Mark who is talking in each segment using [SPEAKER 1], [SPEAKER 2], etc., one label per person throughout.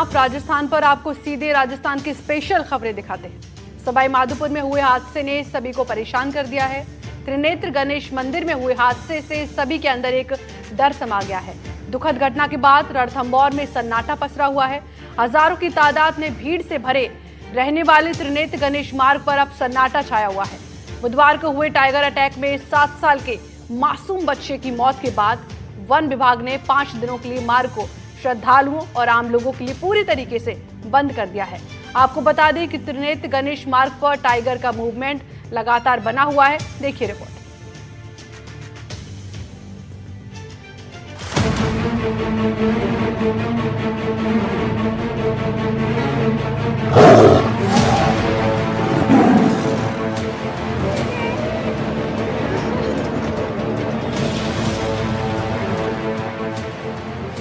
[SPEAKER 1] तरफ राजस्थान पर आपको सीधे राजस्थान की स्पेशल खबरें दिखाते हैं। सवाई माधोपुर में हुए हादसे ने सभी को परेशान कर दिया है। त्रिनेत्र गणेश मंदिर में हुए हादसे से सभी के अंदर एक डर समा गया है। दुखद घटना के बाद रणथंभौर में सन्नाटा पसरा हुआ है। हजारों की तादाद में भीड़ से भरे रहने वाले त्रिनेत्र गणेश मार्ग पर अब सन्नाटा छाया हुआ है। बुधवार को हुए टाइगर अटैक में 7 साल के मासूम बच्चे की मौत के बाद वन विभाग ने 5 दिनों के लिए मार्ग को श्रद्धालुओं और आम लोगों के लिए पूरी तरीके से बंद कर दिया है। आपको बता दें कि त्रिनेत्र गणेश मार्ग पर टाइगर का मूवमेंट लगातार बना हुआ है। देखिए रिपोर्ट।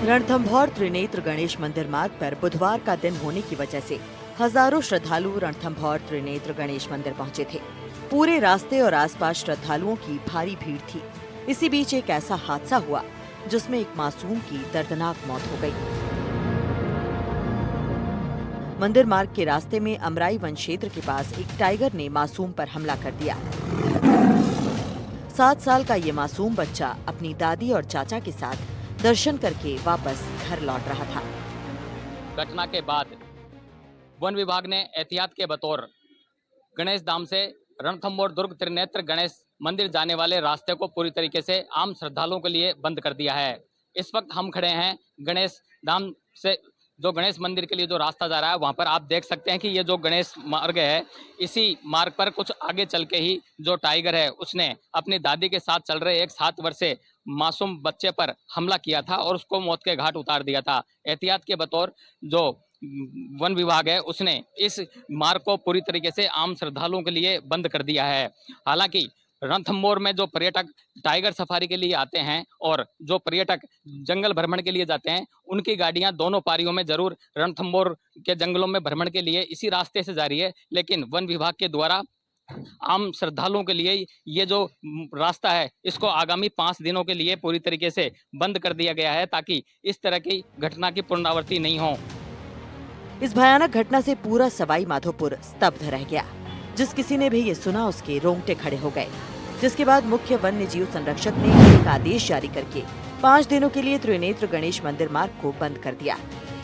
[SPEAKER 2] रणथंभौर त्रिनेत्र गणेश मंदिर मार्ग पर बुधवार का दिन होने की वजह से हजारों श्रद्धालु रणथंभौर त्रिनेत्र गणेश मंदिर पहुंचे थे। पूरे रास्ते और आसपास श्रद्धालुओं की भारी भीड़ थी। इसी बीच एक ऐसा हादसा हुआ जिसमें एक मासूम की दर्दनाक मौत हो गई। मंदिर मार्ग के रास्ते में अमराई वन क्षेत्र के पास एक टाइगर ने मासूम पर हमला कर दिया। 7 साल का ये मासूम बच्चा अपनी दादी और चाचा के साथ दर्शन करके वापस घर लौट रहा था।
[SPEAKER 3] घटना के बाद वन विभाग ने एहतियात के बतौर गणेश धाम से रणथंभौर दुर्ग त्रिनेत्र गणेश मंदिर जाने वाले रास्ते को पूरी तरीके से आम श्रद्धालुओं के लिए बंद कर दिया है। इस वक्त हम खड़े हैं गणेश धाम से जो गणेश मंदिर के लिए जो रास्ता जा रहा है, वहां पर आप देख सकते हैं कि ये जो गणेश मार्ग है, इसी मार्ग पर कुछ आगे चल के ही जो टाइगर है उसने अपनी दादी के साथ चल रहे एक 7 वर्षीय मासूम बच्चे पर हमला किया था और उसको मौत के घाट उतार दिया था। एहतियात के बतौर जो वन विभाग है उसने इस मार्ग को पूरी तरीके से आम श्रद्धालुओं के लिए बंद कर दिया है। हालांकि रणथंभौर में जो पर्यटक टाइगर सफारी के लिए आते हैं और जो पर्यटक जंगल भ्रमण के लिए जाते हैं, उनकी गाड़ियां दोनों पारियों में जरूर रणथंभौर के जंगलों में भ्रमण के लिए इसी रास्ते से जा रही है, लेकिन वन विभाग के द्वारा आम श्रद्धालुओं के लिए ये जो रास्ता है इसको आगामी 5 दिनों के लिए पूरी तरीके से बंद कर दिया गया है, ताकि इस तरह की घटना की पुनरावृत्ति नहीं हो।
[SPEAKER 2] इस भयानक घटना से पूरा सवाई माधोपुर स्तब्ध रह गया। जिस किसी ने भी ये सुना उसके रोंगटे खड़े हो गए। जिसके बाद मुख्य वन्य जीव संरक्षक ने एक आदेश जारी करके 5 दिनों के लिए त्रिनेत्र गणेश मंदिर मार्ग को बंद कर दिया।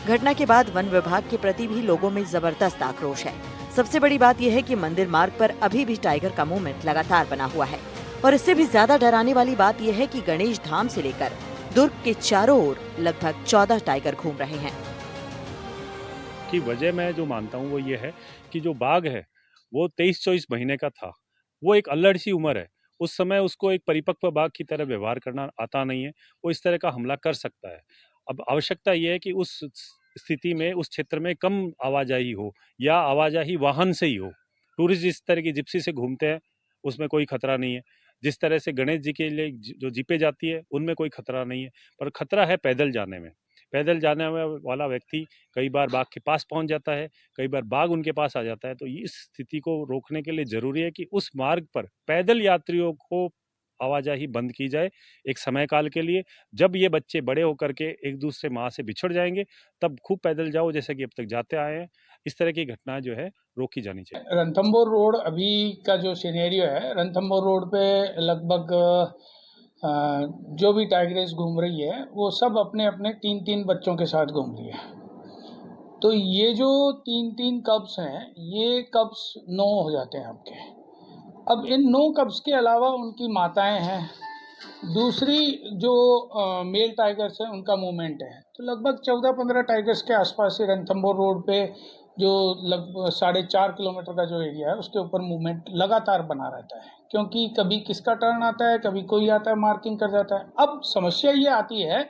[SPEAKER 2] घटना के बाद वन विभाग के प्रति भी लोगों में जबरदस्त आक्रोश है। सबसे बड़ी बात यह है कि मंदिर मार्ग पर अभी भी टाइगर का मूवमेंट लगातार बना हुआ है। और इससे भी ज्यादा डराने वाली बात यह है कि गणेश धाम से लेकर दुर्ग के चारों ओर लगभग 14 टाइगर घूम रहे हैं।
[SPEAKER 4] की वजह मैं जो मानता हूँ वो ये है कि जो बाघ है वो 23-24 महीने का था। वो एक अल्लड़ सी उम्र है। उस समय उसको एक परिपक्व बाघ की तरह व्यवहार करना आता नहीं है। वो इस तरह का हमला कर सकता है। अब आवश्यकता ये है कि उस स्थिति में उस क्षेत्र में कम आवाजाही हो या आवाजाही वाहन से ही हो। टूरिस्ट जिस तरह की जिप्सी से घूमते हैं उसमें कोई खतरा नहीं है। जिस तरह से गणेश जी के लिए जो जीपें जाती है उनमें कोई खतरा नहीं है, पर खतरा है पैदल जाने में। पैदल जाने वाला व्यक्ति कई बार बाघ के पास पहुंच जाता है, कई बार बाघ उनके पास आ जाता है। तो इस स्थिति को रोकने के लिए जरूरी है कि उस मार्ग पर पैदल यात्रियों को आवाजाही बंद की जाए एक समय काल के लिए। जब ये बच्चे बड़े होकर के एक दूसरे माँ से बिछड़ जाएंगे तब खूब पैदल जाओ, जैसे कि अब तक जाते आए हैं। इस तरह की घटनाएं जो है रोकी जानी चाहिए।
[SPEAKER 5] रणथंभौर रोड अभी का जो सिनेरियो है, रणथंभौर रोड पे लगभग जो भी टाइग्रेस घूम रही है वो सब अपने अपने 3-3 बच्चों के साथ घूम रही है। तो ये जो 3-3 कब्स हैं, ये कब्स 9 हो जाते हैं आपके। अब इन 9 कब्स के अलावा उनकी माताएं हैं, दूसरी जो मेल टाइगर्स हैं उनका मूवमेंट है। तो लगभग 14-15 टाइगर्स के आसपास से रणथंभौर रोड पे जो लगभग 4.5 किलोमीटर का जो एरिया है उसके ऊपर मूवमेंट लगातार बना रहता है, क्योंकि कभी किसका टर्न आता है, कभी कोई आता है मार्किंग कर जाता है। अब समस्या ये आती है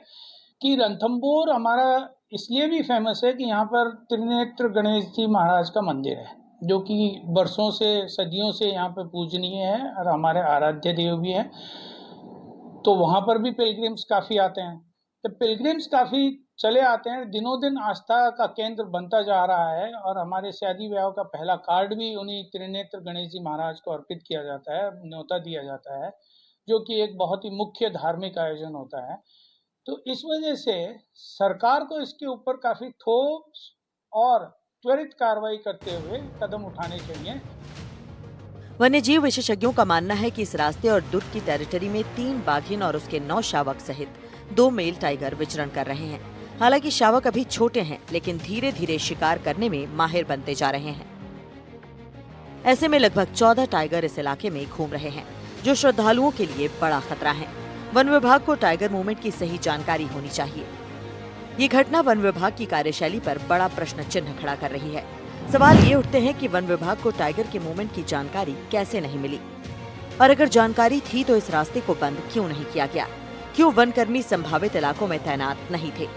[SPEAKER 5] कि रणथंभौर हमारा इसलिए भी फेमस है कि यहाँ पर त्रिनेत्र गणेश जी महाराज का मंदिर है, जो कि बरसों से सदियों से यहाँ पे पूजनीय है और हमारे आराध्य देव भी हैं। तो वहाँ पर भी पिलग्रिम्स काफ़ी आते हैं। जब पिलग्रिम्स काफ़ी चले आते हैं, दिनों दिन आस्था का केंद्र बनता जा रहा है और हमारे शादी ब्याह का पहला कार्ड भी उन्हीं त्रिनेत्र गणेश जी महाराज को अर्पित किया जाता है, न्योता दिया जाता है, जो कि एक बहुत ही मुख्य धार्मिक आयोजन होता है। तो इस वजह से सरकार को इसके ऊपर काफ़ी ठोस और त्वरित कार्रवाई करते हुए कदम उठाने चाहिए।
[SPEAKER 2] वन्यजीव विशेषज्ञों का मानना है कि इस रास्ते और दुर्ग की टेरिटरी में 3 बाघिन और उसके 9 शावक सहित 2 मेल टाइगर विचरण कर रहे हैं। हालांकि शावक अभी छोटे हैं, लेकिन धीरे धीरे शिकार करने में माहिर बनते जा रहे हैं। ऐसे में लगभग 14 टाइगर इस इलाके में घूम रहे हैं, जो श्रद्धालुओं के लिए बड़ा खतरा है। वन विभाग को टाइगर मूवमेंट की सही जानकारी होनी चाहिए। ये घटना वन विभाग की कार्यशैली पर बड़ा प्रश्न चिन्ह खड़ा कर रही है। सवाल ये उठते हैं कि वन विभाग को टाइगर के मूवमेंट की जानकारी कैसे नहीं मिली, और अगर जानकारी थी तो इस रास्ते को बंद क्यों नहीं किया गया? क्यों वन कर्मी संभावित इलाकों में तैनात नहीं थे?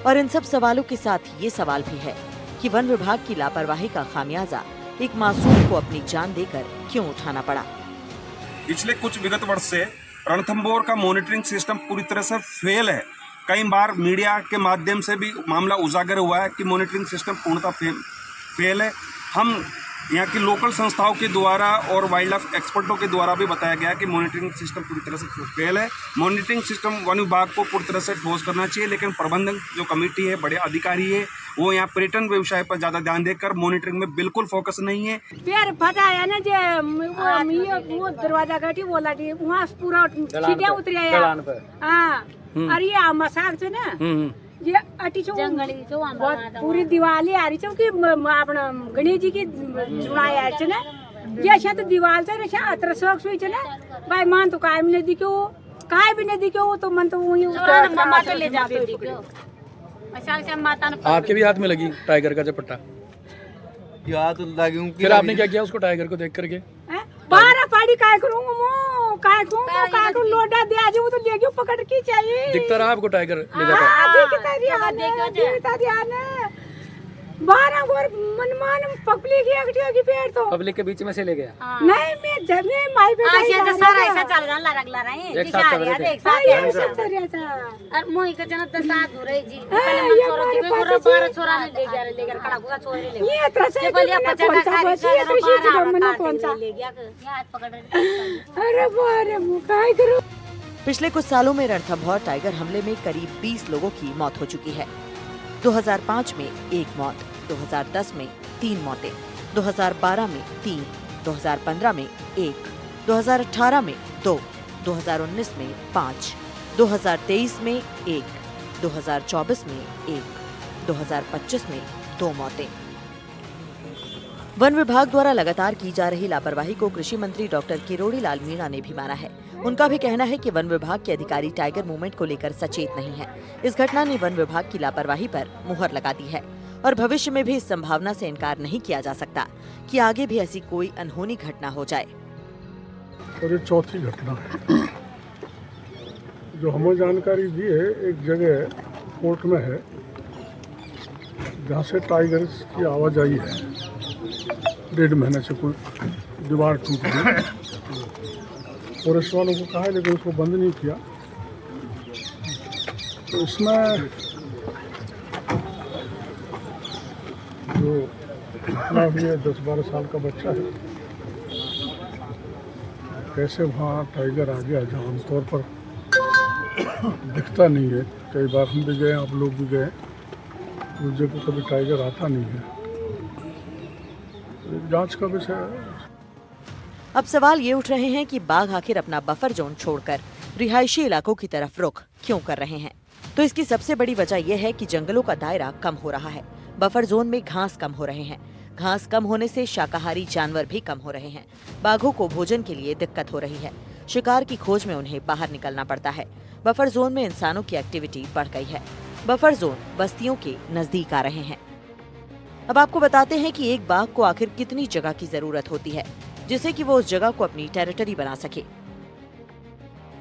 [SPEAKER 2] और इन सब सवालों के साथ ये सवाल भी है कि वन विभाग की लापरवाही का खामियाजा एक मासूम को अपनी जान देकर क्यों उठाना पड़ा?
[SPEAKER 6] पिछले कुछ विगत वर्ष से रणथंभौर का मॉनिटरिंग सिस्टम पूरी तरह से फेल है। कई बार मीडिया के माध्यम से भी मामला उजागर हुआ है कि मॉनिटरिंग सिस्टम पूर्णतः फेल है। हम यहाँ की लोकल संस्थाओं के द्वारा और वाइल्ड लाइफ एक्सपर्टों के द्वारा भी बताया गया कि मॉनिटरिंग सिस्टम पूरी तरह से फेल है। मॉनिटरिंग सिस्टम वन विभाग को पूरी तरह से ठोस करना चाहिए, लेकिन प्रबंधन जो कमेटी है, बड़े अधिकारी है, वो यहाँ पर्यटन व्यवसाय पर ज़्यादा ध्यान देकर मॉनिटरिंग में बिल्कुल फोकस नहीं है।
[SPEAKER 7] पैर फटाया ना जो वो दरवाजा घटी वो लगी वहाँ पूरा सीधे उतरी हाँ। और ये मसाक से ना ये अटी छो पूरी दिवाली आ रही छो कि अपना गणेश जी की जुड़ाया है ना ये शायद दीवार से ना अतर शौक हुई ना भाई मान तो काय भी नहीं दिखो काय भी नहीं दिखो तो मन तो वही मामा तो ले जाते
[SPEAKER 8] आपके भी हाथ में लगी टाइगर का झपट्टा?
[SPEAKER 9] याद लगी।
[SPEAKER 8] फिर आपने क्या किया उसको टाइगर को देख करके?
[SPEAKER 7] बारह पाड़ी काय करूँगा मो काय करूँ लोडा दे आज वो तो ले गयो पकड़ के चाहिए।
[SPEAKER 8] दिखता रहा आपको टाइगर ले जाता?
[SPEAKER 7] दिखता रहा 12 गोर मनमान पब्लिक की अगटी होगी पेड़ तो
[SPEAKER 3] पब्लिक के बीच में से ले गया।
[SPEAKER 7] नहीं मैं जब मैं माई बेटा
[SPEAKER 10] ऐसे सारा ऐसा चल रहा लगला रहे
[SPEAKER 3] एक साथ चल रहे थे।
[SPEAKER 7] एक साथ चल रहा था
[SPEAKER 10] और मोही का जन्म तो साथ हो रही जी पहले मन छोरो की पूरा 12 छोरा ने ले गया खड़ा हुआ छोरे ले
[SPEAKER 7] ये तरह से
[SPEAKER 10] बोलिए 50 का
[SPEAKER 7] ये तो शीत मना कौन सा
[SPEAKER 10] ले गया ये हाथ पकड़ रहे।
[SPEAKER 7] अरे बारे मुकाई करो।
[SPEAKER 2] पिछले कुछ सालों में रणथंभौर टाइगर हमले में करीब 20 लोगों की मौत हो चुकी है। 2005 में 1 मौत, 2010 में 3 मौतें, 2012 में 3, 2015 में 1, 2018 में 2, 2019 में 5, 2023 में 1, 2024 में 1, 2025 में 2 मौतें। वन विभाग द्वारा लगातार की जा रही लापरवाही को कृषि मंत्री डॉक्टर किरोड़ी लाल मीणा ने भी माना है। उनका भी कहना है कि वन विभाग के अधिकारी टाइगर मूवमेंट को लेकर सचेत नहीं है। इस घटना ने वन विभाग की लापरवाही पर मुहर लगा दी है और भविष्य में भी इस संभावना से इनकार नहीं किया जा सकता कि आगे भी ऐसी कोई अनहोनी घटना हो जाए।
[SPEAKER 11] और ये चौथी घटना है जो हमें जानकारी दी है। एक जगह कोर्ट में है जहाँ से टाइगर की आवाजाही है। 1.5 महीने से कोई दीवार टूट गई, फॉरेस्ट वालों को कहा है लेकिन उसको बंद नहीं किया। तो इसमें जो इतना भी है 10-12 साल का बच्चा है, कैसे वहाँ टाइगर आ गया जहाँ आमतौर पर दिखता नहीं है। कई बार हम भी गए, आप लोग भी गए, उस जगह कभी टाइगर आता नहीं है। जांच का विषय है।
[SPEAKER 2] अब सवाल ये उठ रहे हैं कि बाघ आखिर अपना बफर जोन छोड़कर रिहायशी इलाकों की तरफ रुख क्यों कर रहे हैं? तो इसकी सबसे बड़ी वजह यह है कि जंगलों का दायरा कम हो रहा है। बफर जोन में घास कम हो रहे हैं। घास कम होने से शाकाहारी जानवर भी कम हो रहे हैं। बाघों को भोजन के लिए दिक्कत हो रही है। शिकार की खोज में उन्हें बाहर निकलना पड़ता है। बफर जोन में इंसानों की एक्टिविटी बढ़ गई है। बफर जोन बस्तियों के नजदीक आ रहे हैं। अब आपको बताते हैं कि एक बाघ को आखिर कितनी जगह की जरूरत होती है जिससे कि वो उस जगह को अपनी टेरिटरी बना सके।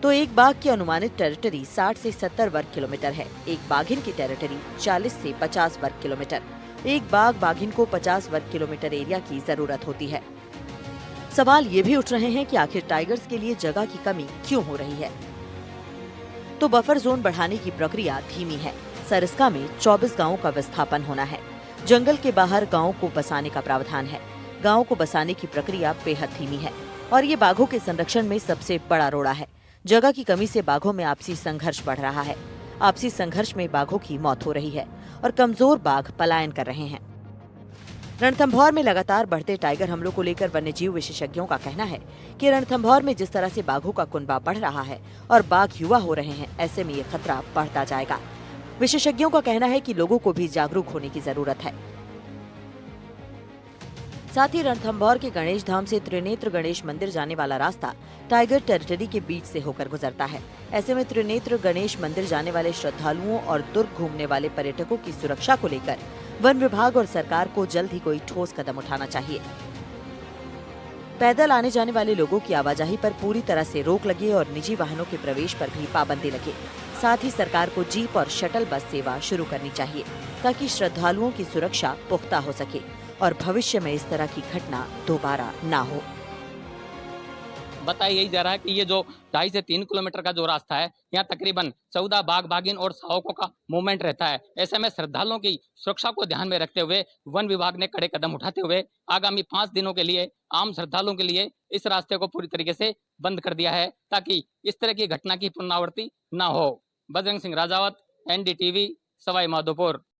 [SPEAKER 2] तो एक बाघ की अनुमानित टेरिटरी 60 से 70 वर्ग किलोमीटर है। एक बाघिन की टेरिटरी 40 से 50 वर्ग किलोमीटर। एक बाघ बाघिन को 50 वर्ग किलोमीटर एरिया की जरूरत होती है। सवाल ये भी उठ रहे हैं कि आखिर टाइगर्स के लिए जगह की कमी क्यों हो रही है? तो बफर जोन बढ़ाने की प्रक्रिया धीमी है। सरिस्का में 24 गांवों का विस्थापन होना है। जंगल के बाहर गांवों को बसाने का प्रावधान है। गांवों को बसाने की प्रक्रिया बेहद धीमी है और ये बाघों के संरक्षण में सबसे बड़ा रोड़ा है। जगह की कमी से बाघों में आपसी संघर्ष बढ़ रहा है। आपसी संघर्ष में बाघों की मौत हो रही है और कमजोर बाघ पलायन कर रहे हैं। रणथंभौर में लगातार बढ़ते टाइगर हमलों को लेकर वन्यजीव विशेषज्ञों का कहना है कि रणथंभौर में जिस तरह से बाघों का कुनबा बढ़ रहा है और बाघ युवा हो रहे हैं, ऐसे में ये खतरा बढ़ता जाएगा। विशेषज्ञों का कहना है कि लोगों को भी जागरूक होने की जरूरत है। साथ ही रणथंभौर के गणेश धाम से त्रिनेत्र गणेश मंदिर जाने वाला रास्ता टाइगर टेरिटरी के बीच से होकर गुजरता है। ऐसे में त्रिनेत्र गणेश मंदिर जाने वाले श्रद्धालुओं और दुर्ग घूमने वाले पर्यटकों की सुरक्षा को लेकर वन विभाग और सरकार को जल्द ही कोई ठोस कदम उठाना चाहिए। पैदल आने जाने वाले लोगों की आवाजाही पर पूरी तरह से रोक लगे और निजी वाहनों के प्रवेश पर भी पाबंदी लगे। साथ ही सरकार को जीप और शटल बस सेवा शुरू करनी चाहिए ताकि श्रद्धालुओं की सुरक्षा पुख्ता हो सके और भविष्य में इस तरह की घटना दोबारा ना हो।
[SPEAKER 3] बताया यही जा रहा है कि ये जो 2.5 से 3 किलोमीटर का जो रास्ता है, यहाँ तकरीबन 14 बाघ बाघिन और शावकों का मूवमेंट रहता है। ऐसे में श्रद्धालुओं की सुरक्षा को ध्यान में रखते हुए वन विभाग ने कड़े कदम उठाते हुए आगामी 5 दिनों के लिए आम श्रद्धालुओं के लिए इस रास्ते को पूरी तरीके से बंद कर दिया है ताकि इस तरह की घटना की पुनरावृत्ति न हो। बजरंग सिंह राजावत, NDTV, सवाई माधोपुर।